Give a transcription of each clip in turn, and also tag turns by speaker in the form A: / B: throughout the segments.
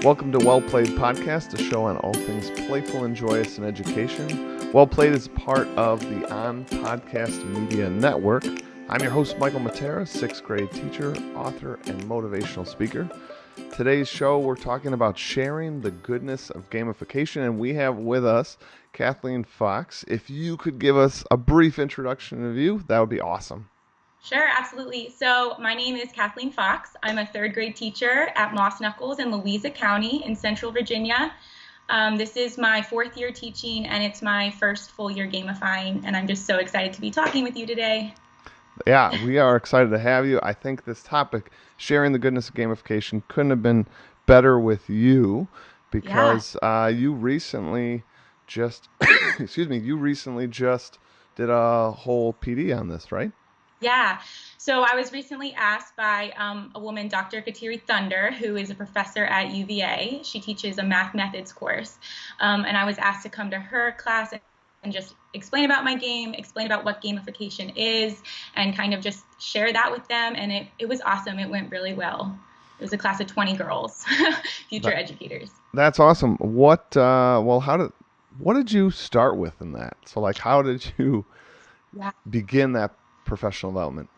A: Welcome to Well Played Podcast, a show on all things playful and joyous in education. Well Played is part of the On Podcast Media Network. I'm your host, Michael Matera, 6th grade teacher, author, and motivational speaker. Today's show, we're talking about sharing the goodness of gamification, and we have with us Kathleen Fox. If you could give us a brief introduction of you, that would be awesome.
B: Sure, absolutely. So my name is Kathleen Fox. I'm a 3rd grade teacher at Moss Knuckles in Louisa County in Central Virginia. This is my 4th year teaching, and it's my first full year gamifying, and I'm just so excited to be talking with you today.
A: Yeah, we are excited to have you. I think this topic, sharing the goodness of gamification, couldn't have been better with you because you recently just, you recently just did a whole PD on this, right?
B: Yeah. So I was recently asked by a woman, Dr. Kateri Thunder, who is a professor at UVA. She teaches a math methods course. And I was asked to come to her class and just explain about my game, explain about what gamification is, and kind of just share that with them. And it was awesome. It went really well. It was a class of 20 girls, future educators.
A: That's awesome. What did you start with in that? So like, how did you begin that professional development?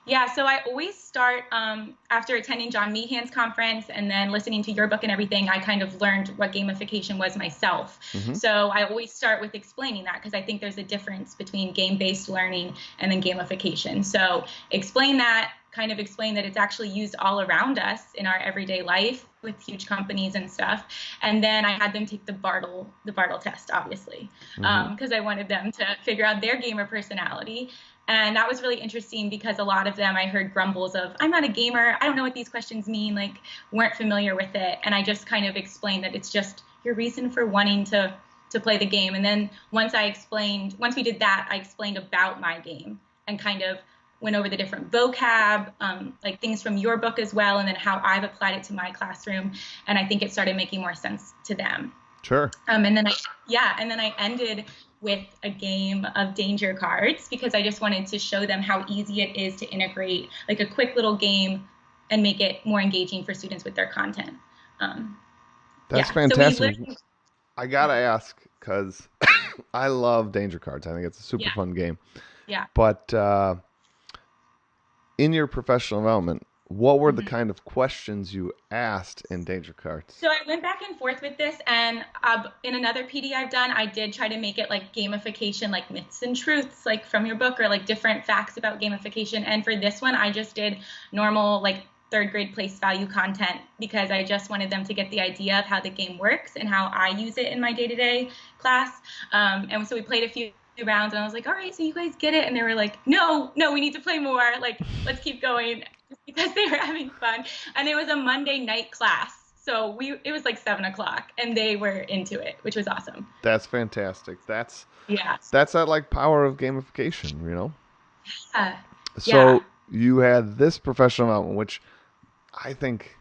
B: Yeah, so I always start after attending John Meehan's conference and then listening to your book and everything. I kind of learned what gamification was myself. Mm-hmm. So I always start with explaining that because I think there's a difference between game-based learning and then gamification. So explain that, kind of explain that it's actually used all around us in our everyday life with huge companies and stuff. And then I had them take the Bartle test, obviously, because I wanted them to figure out their gamer personality. And that was really interesting because a lot of them I heard grumbles of, I'm not a gamer, I don't know what these questions mean, like weren't familiar with it. And I just kind of explained that it's just your reason for wanting to play the game. And then once we did that, I explained about my game and kind of went over the different vocab, like things from your book as well, and then how I've applied it to my classroom. And I think it started making more sense to them.
A: Sure.
B: And then I ended with a game of danger cards because I just wanted to show them how easy it is to integrate like a quick little game and make it more engaging for students with their content.
A: That's fantastic. So I gotta ask because I love danger cards. I think it's a super fun game.
B: Yeah.
A: But in your professional development, what were the kind of questions you asked in danger cards?
B: So I went back and forth with this, and in another PD I've done, I did try to make it like gamification, like myths and truths, like from your book, or like different facts about gamification. And for this one, I just did normal, like 3rd grade place value content because I just wanted them to get the idea of how the game works and how I use it in my day-to-day class. And so we played a few rounds, and I was like, all right, so you guys get it? And they were like, no, we need to play more. Like, let's keep going. Because they were having fun. And it was a Monday night class. So it was like 7:00 and they were into it, which was awesome.
A: That's fantastic. That's that like power of gamification, you know? So you had this professional development, which I think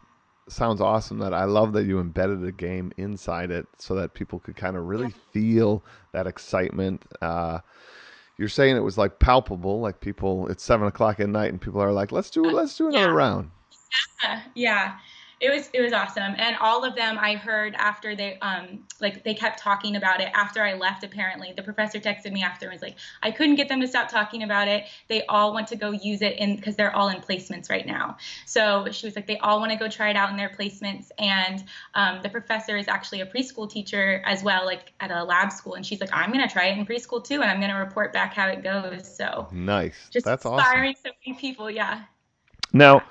A: sounds awesome. That I love that you embedded a game inside it so that people could kind of really feel that excitement. You're saying it was like palpable, like people, it's 7:00 at night and people are like, let's do another round.
B: Yeah. It was awesome. And all of them I heard after they kept talking about it after I left. Apparently the professor texted me after and was like, I couldn't get them to stop talking about it. They all want to go use it because they're all in placements right now. So she was like, they all want to go try it out in their placements. And the professor is actually a preschool teacher as well, like at a lab school. And she's like, I'm going to try it in preschool too. And I'm going to report back how it goes. So
A: nice.
B: Just
A: That's
B: inspiring
A: awesome.
B: So many people. Yeah.
A: Now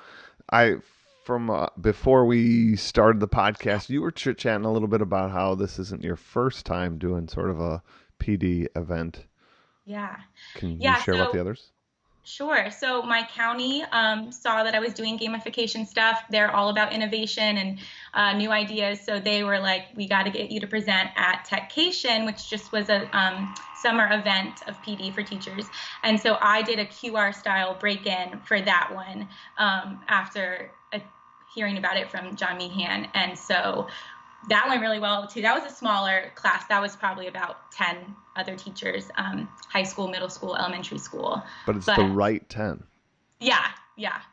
A: from before we started the podcast, you were chit-chatting a little bit about how this isn't your first time doing sort of a PD event.
B: Yeah.
A: Can you share about the others?
B: Sure. So my county saw that I was doing gamification stuff. They're all about innovation and new ideas. So they were like, we got to get you to present at Techcation, which just was a summer event of PD for teachers. And so I did a QR style break-in for that one after hearing about it from John Meehan. And so that went really well too. That was a smaller class. That was probably about 10 other teachers, high school, middle school, elementary school.
A: But it's the right 10.
B: Yeah.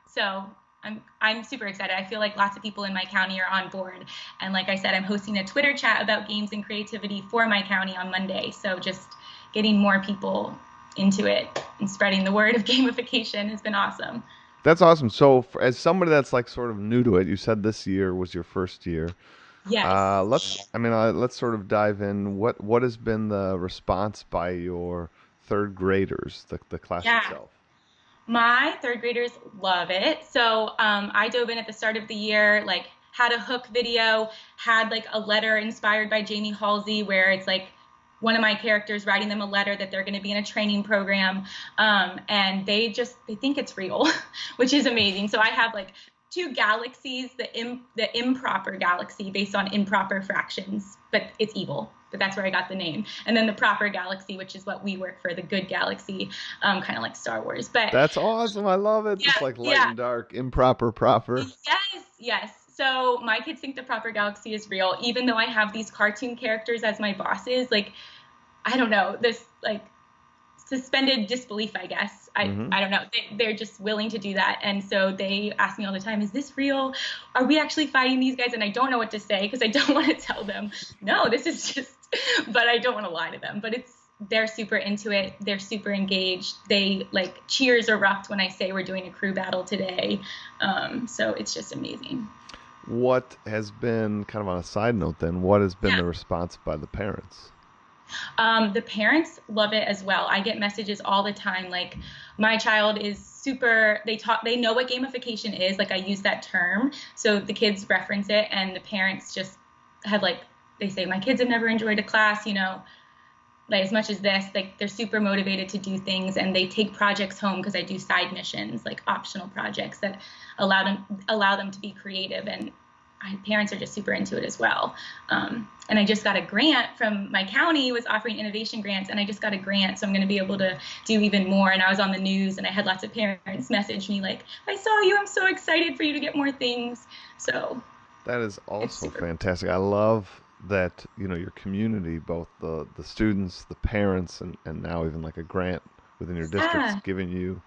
B: So I'm super excited. I feel like lots of people in my county are on board. And like I said, I'm hosting a Twitter chat about games and creativity for my county on Monday. So just getting more people into it and spreading the word of gamification has been awesome.
A: That's awesome. So, as somebody that's like sort of new to it, you said this year was your first year.
B: Yes.
A: Let's sort of dive in. What has been the response by your third graders, the class
B: Yeah.
A: itself?
B: My third graders love it. So I dove in at the start of the year, like had a hook video, had like a letter inspired by Jamie Halsey, where it's like one of my characters writing them a letter that they're going to be in a training program, and they think it's real, which is amazing. So I have like two galaxies, the improper galaxy based on improper fractions, but it's evil. But that's where I got the name. And then the proper galaxy, which is what we work for, the good galaxy, kind of like Star Wars. But
A: That's awesome. I love it.
B: yeah,
A: Just like light
B: yeah.
A: and dark, improper, proper.
B: Yes, yes. So my kids think the proper galaxy is real, even though I have these cartoon characters as my bosses. Like, I don't know, this like suspended disbelief, I guess. I don't know. They're just willing to do that. And so they ask me all the time, is this real? Are we actually fighting these guys? And I don't know what to say because I don't want to tell them, no, this is just, but I don't want to lie to them. But they're super into it. They're super engaged. They like cheers erupt when I say we're doing a crew battle today. So it's just amazing.
A: What has been, kind of on a side note then, what has been the response by the parents?
B: The parents love it as well. I get messages all the time. Like, my child is super, they know what gamification is. Like, I use that term. So the kids reference it, and the parents just have like, they say, my kids have never enjoyed a class, like as much as this. Like, they're super motivated to do things, and they take projects home because I do side missions, like optional projects that allow them to be creative. And parents are just super into it as well. And I just got a grant from my county, was offering innovation grants, and I just got a grant, so I'm going to be able to do even more. And I was on the news, and I had lots of parents message me like, I saw you, I'm so excited for you to get more things. So
A: that is also fantastic. I love that, your community, both the students, the parents, and now even like a grant within your district's giving you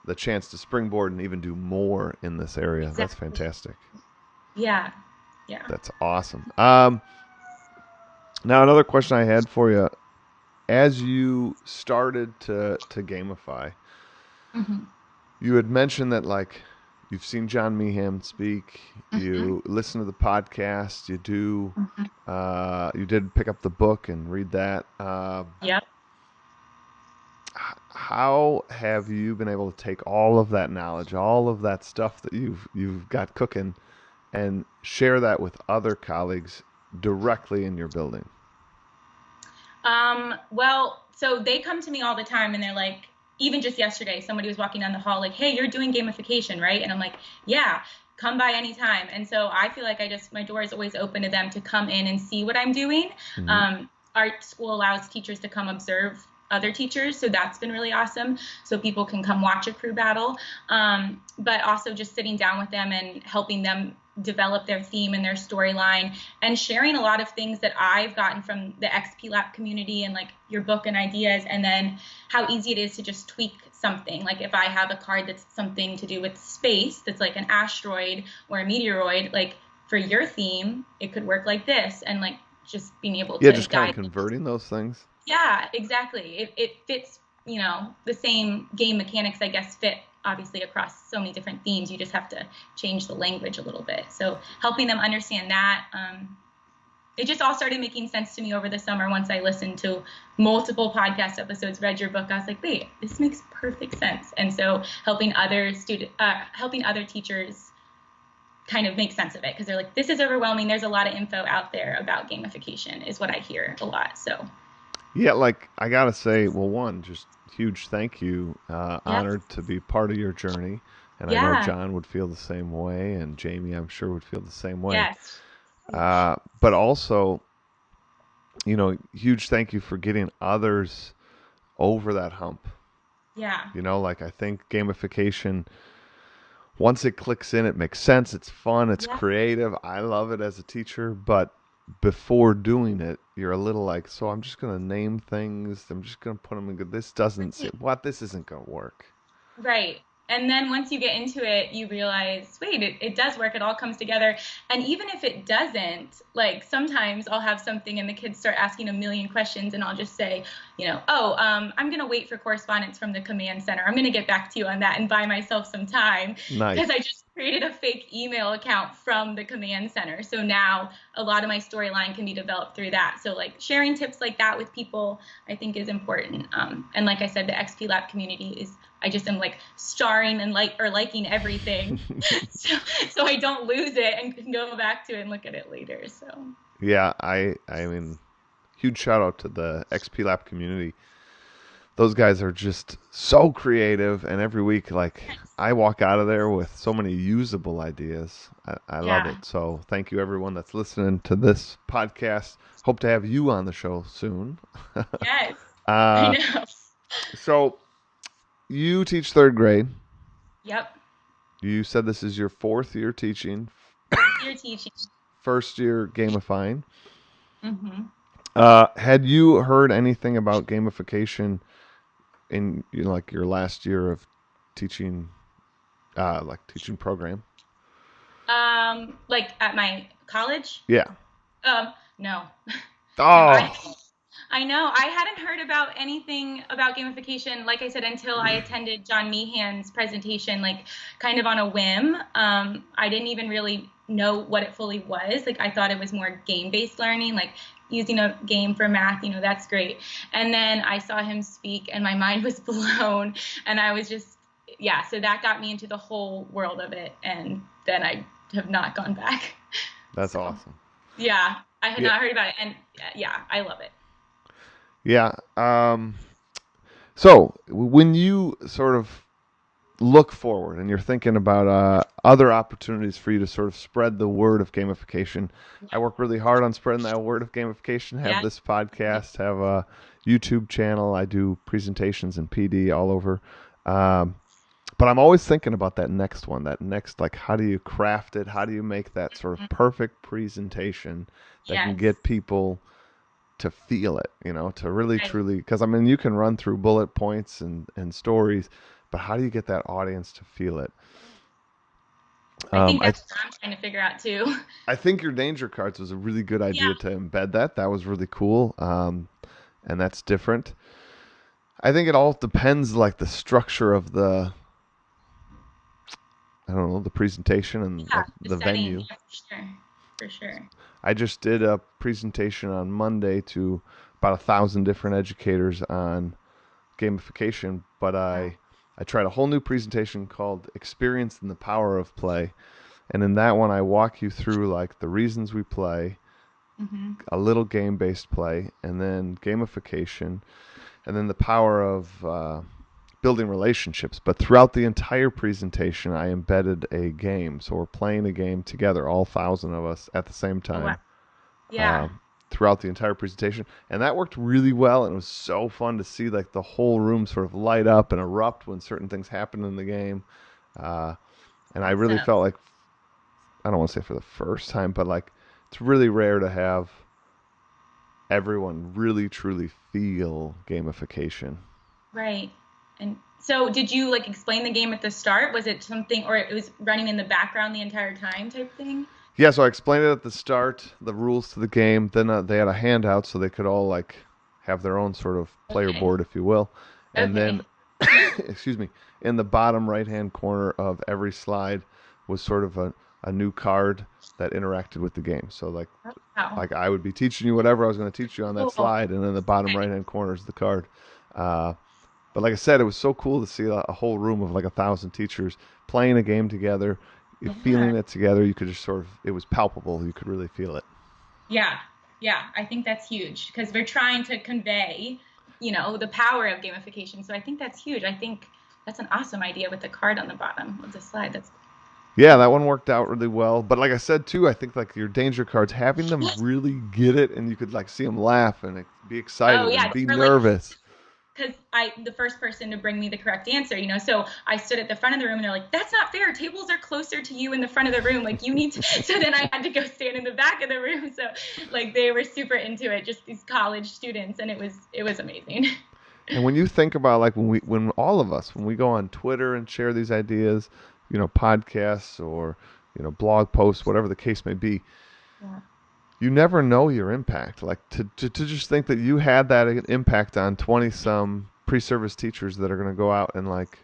A: the chance to springboard and even do more in this area. Exactly. That's fantastic.
B: Yeah.
A: That's awesome. Now another question I had for you, as you started to gamify, you had mentioned that like you've seen John Meehan speak, you listen to the podcast, you do, you did pick up the book and read that.
B: Yep.
A: How have you been able to take all of that knowledge, all of that stuff that you've got cooking, and share that with other colleagues directly in your building?
B: Well, so they come to me all the time, and they're like, even just yesterday, somebody was walking down the hall like, hey, you're doing gamification, right? And I'm like, yeah, come by anytime. And so I feel like my door is always open to them to come in and see what I'm doing. Our school allows teachers to come observe other teachers, so that's been really awesome. So people can come watch a crew battle, but also just sitting down with them and helping them develop their theme and their storyline, and sharing a lot of things that I've gotten from the XP Lab community and like your book and ideas, and then how easy it is to just tweak something. Like if I have a card that's something to do with space, that's like an asteroid or a meteoroid, like for your theme, it could work like this, and like just being able to
A: just kind of converting those things.
B: Yeah, exactly. It fits, the same game mechanics, I guess, fit obviously across so many different themes. You just have to change the language a little bit. So helping them understand that, it just all started making sense to me over the summer once I listened to multiple podcast episodes, read your book. I was like, wait, this makes perfect sense. And so helping other teachers kind of make sense of it, because they're like, this is overwhelming. There's a lot of info out there about gamification, is what I hear a lot. So
A: yeah, like I gotta say, well, one, just huge thank you. Honored to be part of your journey, and I know John would feel the same way, and Jamie, I'm sure, would feel the same way.
B: Yes.
A: But also, huge thank you for getting others over that hump.
B: Yeah.
A: Like I think gamification, once it clicks in, it makes sense. It's fun. It's creative. I love it as a teacher, but before doing it, you're a little like, so I'm just going to name things. I'm just going to put them in good. This doesn't say, this isn't going to work.
B: Right. And then once you get into it, you realize, wait, it does work. It all comes together. And even if it doesn't, like sometimes I'll have something and the kids start asking a million questions and I'll just say, I'm going to wait for correspondence from the command center. I'm going to get back to you on that and buy myself some time.
A: Nice.
B: Because I just created a fake email account from the command center. So now a lot of my storyline can be developed through that. So like sharing tips like that with people, I think is important. And like I said, the XP Lab community I just am like starring and liking everything. so I don't lose it and can go back to it and look at it later. So
A: yeah, I mean, huge shout out to the XP Lab community. Those guys are just so creative, and every week, like, I walk out of there with so many usable ideas. I love it. So thank you, everyone that's listening to this podcast. Hope to have you on the show soon.
B: Yes, I know.
A: So you teach third grade.
B: Yep.
A: You said this is your fourth year teaching.
B: You're teaching.
A: First year gamifying.
B: Mm-hmm.
A: Had you heard anything about gamification in like your last year of teaching, teaching program?
B: Like at my college?
A: Yeah.
B: No.
A: Oh.
B: No, I know. I hadn't heard about anything about gamification, like I said, until I attended John Meehan's presentation, like kind of on a whim. I didn't even really know what it fully was. Like I thought it was more game-based learning, like using a game for math, that's great. And then I saw him speak and my mind was blown. And I was just, so that got me into the whole world of it. And then I have not gone back.
A: That's awesome.
B: Yeah, I had not heard about it. And I love it.
A: Yeah. So when you sort of look forward and you're thinking about other opportunities for you to sort of spread the word of gamification, I work really hard on spreading that word of gamification. Have this podcast, have a YouTube channel. I do presentations and PD all over. But I'm always thinking about that next one, like, how do you craft it? How do you make that sort of perfect presentation that can get people to feel it, to really truly, because I mean, you can run through bullet points and stories, but how do you get that audience to feel it?
B: I think that's what I'm trying to figure out too.
A: I think your danger cards was a really good idea to embed that. That was really cool. And that's different. I think it all depends, like the structure of the presentation and the venue.
B: Yeah, for sure.
A: I just did a presentation on Monday to about 1,000 different educators on gamification, but I tried a whole new presentation called Experience and the Power of Play. And in that one, I walk you through like the reasons we play, a little game-based play, and then gamification, and then the power of building relationships. But throughout the entire presentation, I embedded a game. So we're playing a game together, all 1,000 of us at the same time.
B: Oh, wow.
A: Throughout the entire presentation. And that worked really well. And it was so fun to see like the whole room sort of light up and erupt when certain things happen in the game. And I really felt like, I don't want to say for the first time, but like it's really rare to have everyone really truly feel gamification.
B: Right. And so did you like explain the game at the start? Was it something, or it was running in the background the entire time type thing?
A: Yeah, so I explained it at the start, the rules to the game. Then they had a handout so they could all like have their own sort of player board, if you will. And then, excuse me, in the bottom right-hand corner of every slide was sort of a new card that interacted with the game. So like I would be teaching you whatever I was going to teach you on that slide, and in the bottom right-hand corner is the card. But like I said, it was so cool to see a whole room of like 1,000 teachers playing a game together, feeling it together. You could just sort of, it was palpable. You could really feel it.
B: Yeah. I think that's huge because we're trying to convey, the power of gamification. So I think that's huge. I think that's an awesome idea with the card on the bottom of the slide.
A: Yeah, that one worked out really well. But like I said, too, I think like your danger cards, having them really get it, and you could like see them laugh and be excited and be nervous.
B: Because the first person to bring me the correct answer, so I stood at the front of the room and they're like, that's not fair. Tables are closer to you in the front of the room. Like you need to, so then I had to go stand in the back of the room. So like they were super into it, just these college students. And it was amazing.
A: And when you think about like when all of us, when we go on Twitter and share these ideas, podcasts or, blog posts, whatever the case may be,
B: Yeah.
A: you never know your impact. Like to just think that you had that impact on 20 some pre-service teachers that are going to go out and like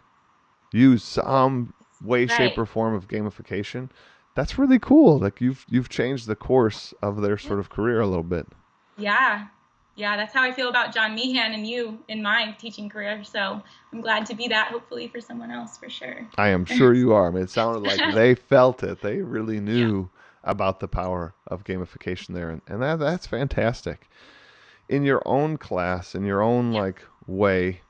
A: use some way, shape,
B: Right.
A: or form of gamification. That's really cool. Like you've changed the course of their sort of career a little bit.
B: Yeah. Yeah, that's how I feel about John Meehan and you in my teaching career. So I'm glad to be that, hopefully, for someone else, for sure.
A: I am sure you are. I mean, it sounded like they felt it. They really
B: Yeah.
A: knew about the power of gamification there, and that's fantastic. In your own class, in your own
B: Yeah.
A: like way,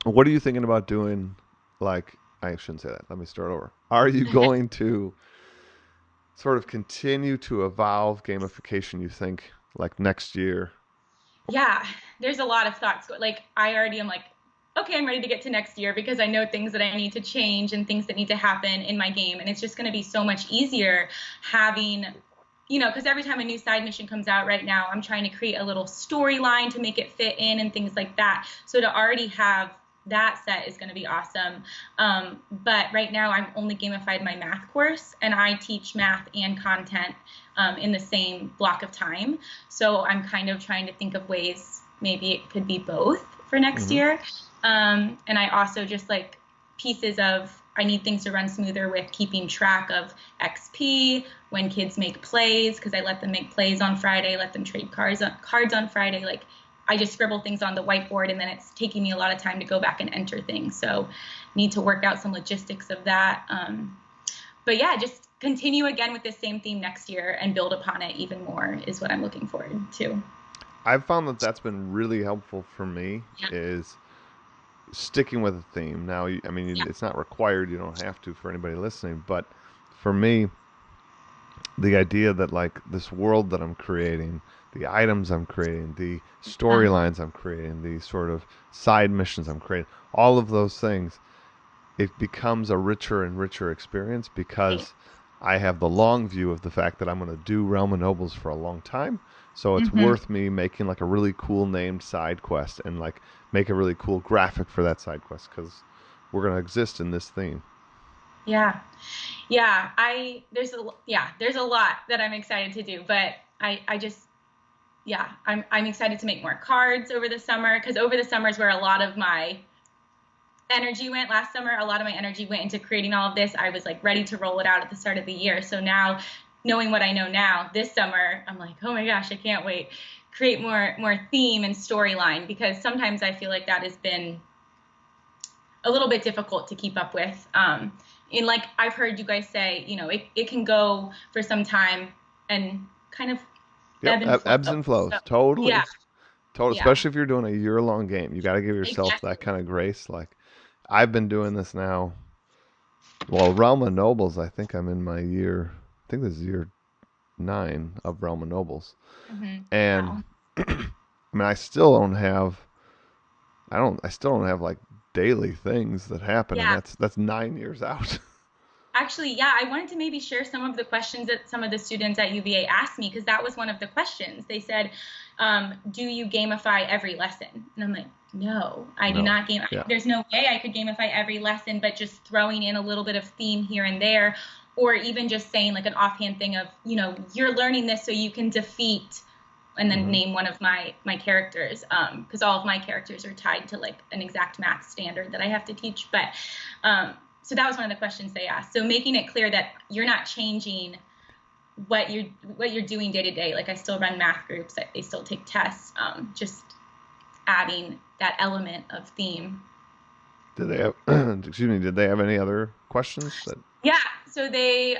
A: what are you thinking about doing? Like, I shouldn't say that. Let me start over. Are you going to sort of continue to evolve gamification, you think, like next year?
B: Yeah, there's a lot of thoughts. Like, I already am like, okay, I'm ready to get to next year because I know things that I need to change and things that need to happen in my game. And it's just going to be so much easier having, because every time a new side mission comes out right now, I'm trying to create a little storyline to make it fit in and things like that. So to already have that set is going to be awesome. But right now I've only gamified my math course, and I teach math and content in the same block of time. So I'm kind of trying to think of ways maybe it could be both for next year. And I also just like pieces of, I need things to run smoother with keeping track of XP when kids make plays, because I let them make plays on Friday, let them trade cards on Friday. Like, I just scribble things on the whiteboard, and then it's taking me a lot of time to go back and enter things. So need to work out some logistics of that. But yeah, just continue again with the same theme next year and build upon it even more is what I'm looking forward to.
A: I've found that that's been really helpful for me,
B: Yeah.
A: is sticking with a theme. Now, I mean,
B: Yeah.
A: it's not required. You don't have to for anybody listening. But for me, the idea that like this world that I'm creating, the items I'm creating, the storylines I'm creating, the sort of side missions I'm creating, all of those things, it becomes a richer and richer experience because I have the long view of the fact that I'm going to do Realm of Nobles for a long time. So it's
B: Mm-hmm.
A: worth me making like a really cool named side quest and like make a really cool graphic for that side quest because we're going to exist in this theme.
B: Yeah. Yeah. There's a lot that I'm excited to do, but I just, yeah, I'm excited to make more cards over the summer, because over the summer is where a lot of my energy went. Last summer, a lot of my energy went into creating all of this. I was like ready to roll it out at the start of the year. So now, knowing what I know now, this summer, I'm like, oh my gosh, I can't wait. Create more theme and storyline, because sometimes I feel like that has been a little bit difficult to keep up with. And like I've heard you guys say, it can go for some time and kind of
A: Ebbs and flows.
B: So,
A: Totally.
B: yeah,
A: Totally.
B: yeah,
A: Especially if you're doing a year-long game. You got to give yourself
B: exactly.
A: that kind of grace. Like, I've been doing this now. Well, Realm of Nobles, I think I'm in my year, I think this is year 9 of Realm of Nobles.
B: Mm-hmm.
A: And
B: Wow.
A: I mean, I still don't have like daily things that happen, and
B: Yeah.
A: that's 9 years out.
B: Actually, yeah, I wanted to maybe share some of the questions that some of the students at UVA asked me, because that was one of the questions. They said, do you gamify every lesson? And I'm like, no, I do
A: No.
B: not game.
A: Yeah.
B: There's no way I could gamify every lesson, but just throwing in a little bit of theme here and there, or even just saying like an offhand thing of, you're learning this so you can defeat, and then name one of my characters, because all of my characters are tied to like an exact math standard that I have to teach. But so that was one of the questions they asked. So making it clear that you're not changing what you're doing day to day. Like, I still run math groups, they still take tests, just adding that element of theme.
A: Did they have, excuse me, did they have any other questions?
B: Yeah, so they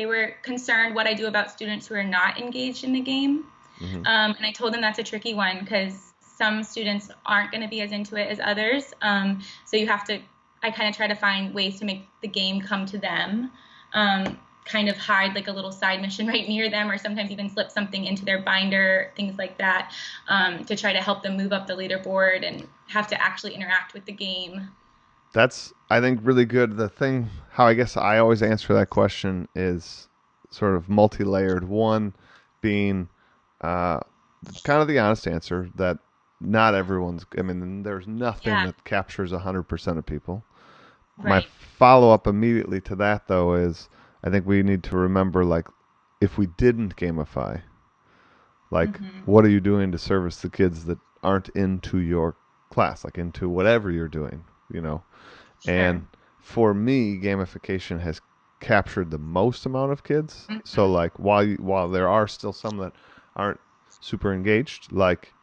B: were concerned what I do about students who are not engaged in the game. And I told them that's a tricky one, because some students aren't going to be as into it as others. So I kind of try to find ways to make the game come to them, kind of hide like a little side mission right near them, or sometimes even slip something into their binder, things like that, to try to help them move up the leaderboard and have to actually interact with the game.
A: That's, I think, really good. The thing, how I guess I always answer that question is sort of multi-layered. One being kind of the honest answer that not everyone's. I mean, there's nothing
B: Yeah,
A: that captures 100% of people. My
B: right.
A: follow up immediately to that, though, is I think we need to remember, like, if we didn't gamify, like,
B: Hmm.
A: what are you doing to service the kids that aren't into your class, like into whatever you're doing, you know?
B: Sure.
A: And for me, gamification has captured the most amount of kids. So,
B: Hmm.
A: like, while there are still some that aren't super engaged, like,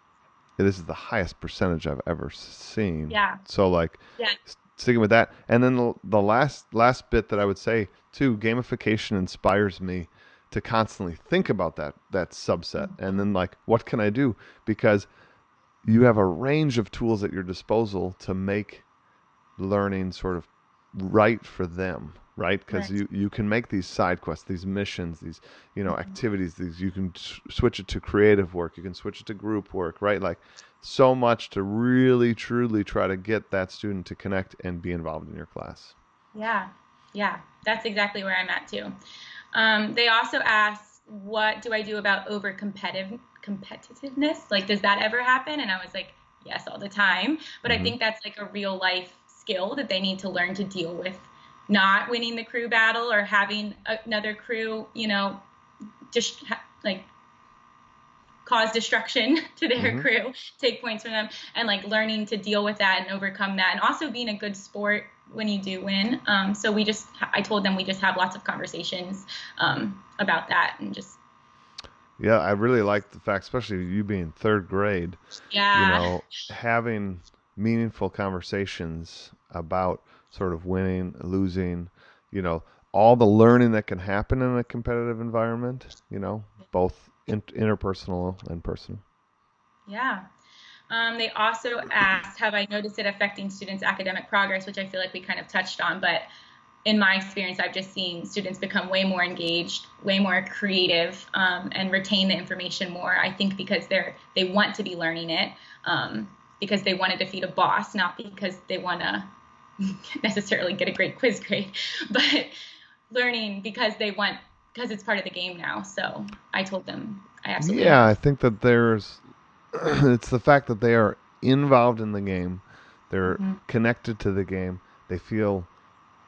A: this is the highest percentage I've ever seen.
B: Yeah.
A: So, like,
B: Yeah.
A: sticking with that. And then the last bit that I would say too, gamification inspires me to constantly think about that subset, and
B: Hmm.
A: then, like, what can I do? Because you have a range of tools at your disposal to make learning sort of right for them, right? Because
B: Right.
A: you can make these side quests, these missions, these,
B: Hmm.
A: activities, these, you can switch it to creative work, you can switch it to group work, right? Like, so much to really truly try to get that student to connect and be involved in your class.
B: Yeah. Yeah. That's exactly where I'm at too. They also asked, what do I do about over competitiveness? Like, does that ever happen? And I was like, yes, all the time. But I
A: Hmm.
B: think that's like a real life skill that they need to learn to deal with not winning the crew battle or having another crew, just like cause destruction to their
A: Hmm.
B: crew, take points from them, and like learning to deal with that and overcome that, and also being a good sport when you do win. So I told them we just have lots of conversations about that, and just
A: Yeah, I really like the fact, especially you being third grade,
B: yeah,
A: having meaningful conversations about sort of winning, losing, you know, all the learning that can happen in a competitive environment, both interpersonal and personal.
B: yeah. They also asked, have I noticed it affecting students' academic progress, which I feel like we kind of touched on, but in my experience, I've just seen students become way more engaged, way more creative, and retain the information more. I think because they want to be learning it, because they want to defeat a boss, not because they want to necessarily get a great quiz grade, but learning because it's part of the game now. So I told them I absolutely
A: Yeah,
B: have.
A: I think that there's it's the fact that they are involved in the game, they're
B: Mm-hmm.
A: connected to the game, they feel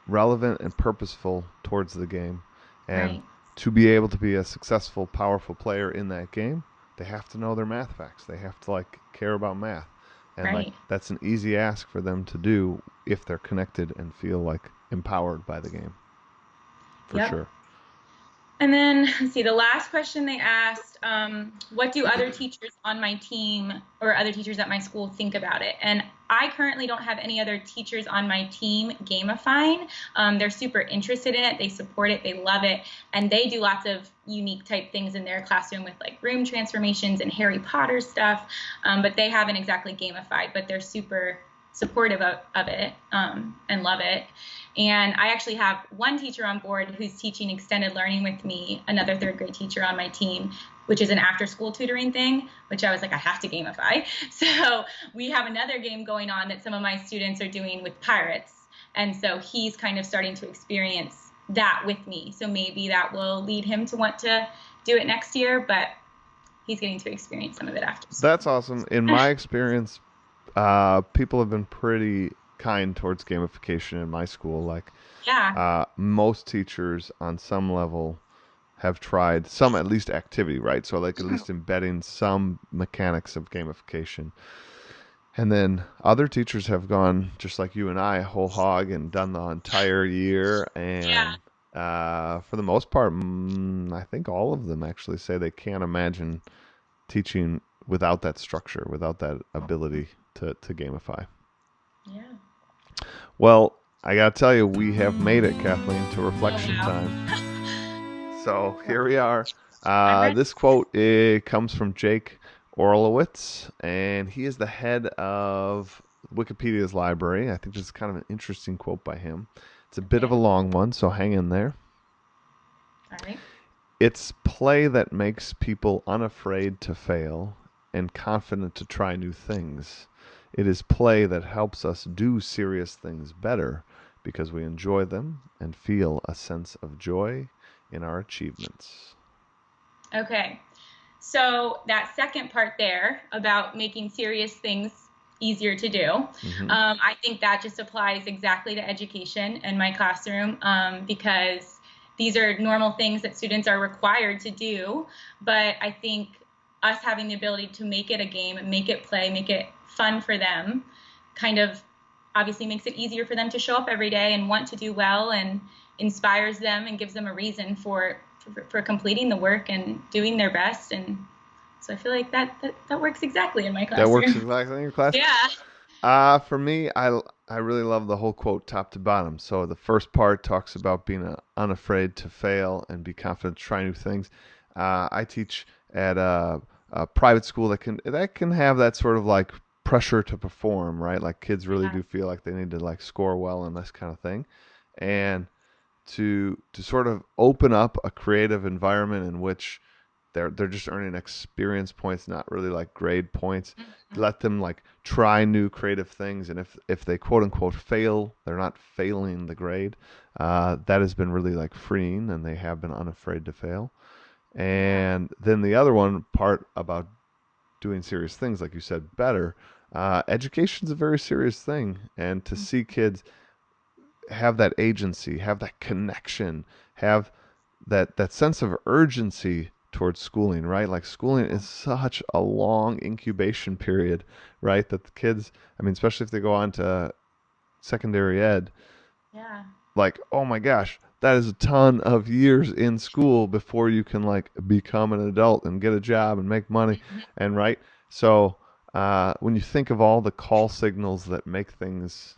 A: relevant and purposeful towards the game. And
B: Right,
A: to be able to be a successful, powerful player in that game, they have to know their math facts. They have to, like, care about math. And, like,
B: right.
A: that's an easy ask for them to do if they're connected and feel like empowered by the game, for
B: Yep.
A: sure.
B: And then, let's see, the last question they asked, what do other teachers on my team or other teachers at my school think about it? And I currently don't have any other teachers on my team gamifying. They're super interested in it. They support it. They love it. And they do lots of unique type things in their classroom with like room transformations and Harry Potter stuff. But they haven't exactly gamified, but they're super supportive of it and love it. And I actually have one teacher on board who's teaching extended learning with me, another third grade teacher on my team, which is an after school tutoring thing, which I was like, I have to gamify. So we have another game going on that some of my students are doing with pirates. And so he's kind of starting to experience that with me. So maybe that will lead him to want to do it next year, but he's getting to experience some of it after
A: That's
B: school.
A: awesome. In my experience, people have been pretty kind towards gamification in my school. Like,
B: Yeah.
A: most teachers on some level have tried some, at least, activity, right? So, like, at least embedding some mechanics of gamification. And then other teachers have gone just like you and I, whole hog, and done the entire year.
B: Yeah.
A: And for the most part, I think all of them actually say they can't imagine teaching without that structure, without that ability to gamify.
B: Yeah.
A: Well, I got to tell you, we have made it, Kathleen, to
B: Oh,
A: reflection
B: wow.
A: time. So
B: Well,
A: here we are.
B: I'm ready.
A: This quote, it comes from Jake Orlowitz, and he is the head of Wikipedia's library. I think this is kind of an interesting quote by him. It's a bit of
B: Okay.
A: a long one, so hang in there.
B: All right.
A: It's play that makes people unafraid to fail and confident to try new things. It is play that helps us do serious things better because we enjoy them and feel a sense of joy in our achievements.
B: Okay. So that second part there about making serious things easier to do, I think that just applies exactly to education in my classroom, because these are normal things that students are required to do. But I think us having the ability to make it a game and make it play, make it fun for them, kind of obviously makes it easier for them to show up every day and want to do well, and inspires them and gives them a reason for completing the work and doing their best. And so I feel like that works exactly in my classroom.
A: That works exactly in your class?
B: Yeah.
A: For me, I really love the whole quote top to bottom. So the first part talks about being unafraid to fail and be confident to try new things. I teach at a private school that can have that sort of like pressure to perform, right? Like kids really do feel like they need to like score well and this kind of thing. And to sort of open up a creative environment in which they're just earning experience points, not really like grade points. Let them like try new creative things, and if they quote unquote fail, they're not failing the grade. That has been really like freeing, and they have been unafraid to fail. And then the other one part about doing serious things, like you said, better. Education's a very serious thing, and to see kids have that agency, have that connection, have that sense of urgency towards schooling, right? Like schooling is such a long incubation period, right? That the kids, I mean, especially if they go on to secondary ed, like, oh my gosh, that is a ton of years in school before you can like become an adult and get a job and make money. And right. So when you think of all the call signals that make things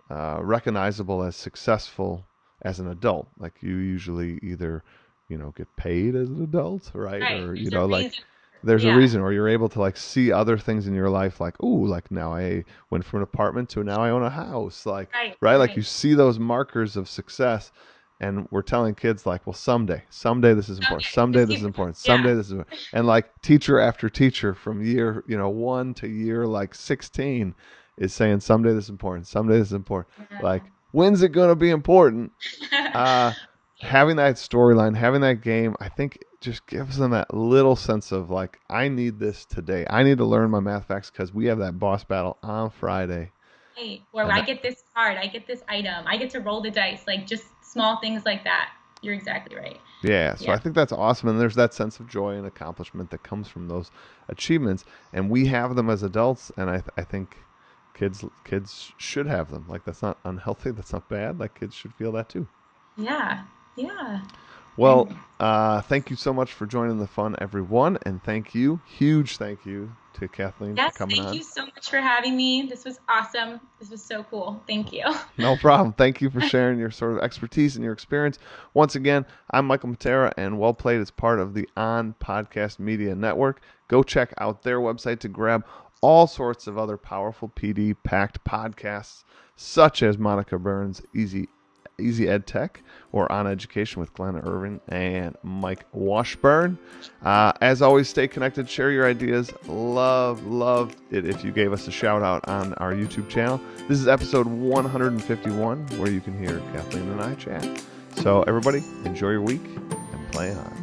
A: recognizable as successful as an adult, like you usually either get paid as an adult, right? Or like there's a reason, or you're able to like see other things in your life, like, ooh, like now I went from an apartment to now I own a house, like right? Like you see those markers of success, and we're telling kids like, well, someday this is important, someday this is important, someday this is important. And like teacher after teacher from year 1 to year like 16 is saying someday this is important, someday this is important. Like, when's it going to be important? Having that storyline, having that game, I think just gives them that little sense of like, I need this today. I need to learn my math facts because we have that boss battle on Friday.
B: Right. Or I get this card, I get this item, I get to roll the dice, like just small things like that. You're exactly right.
A: Yeah. So I think that's awesome. And there's that sense of joy and accomplishment that comes from those achievements. And we have them as adults. And I think kids should have them. Like, that's not unhealthy. That's not bad. Like, kids should feel that too.
B: Yeah. Yeah.
A: Well, thank you so much for joining the fun, everyone. And huge thank you to Kathleen for coming on.
B: Thank you so much for having me. This was awesome. This was so cool. Thank you.
A: No problem. Thank you for sharing your sort of expertise and your experience. Once again, I'm Michael Matera, and Well Played is part of the On Podcast Media Network. Go check out their website to grab all sorts of other powerful PD-packed podcasts, such as Monica Burns' Easy Ed Tech, or On Education with Glenn Irvin and Mike Washburn. As always, stay connected, share your ideas. Love it if you gave us a shout out on our YouTube channel. This is episode 151, where you can hear Kathleen and I chat. So everybody, enjoy your week and play on.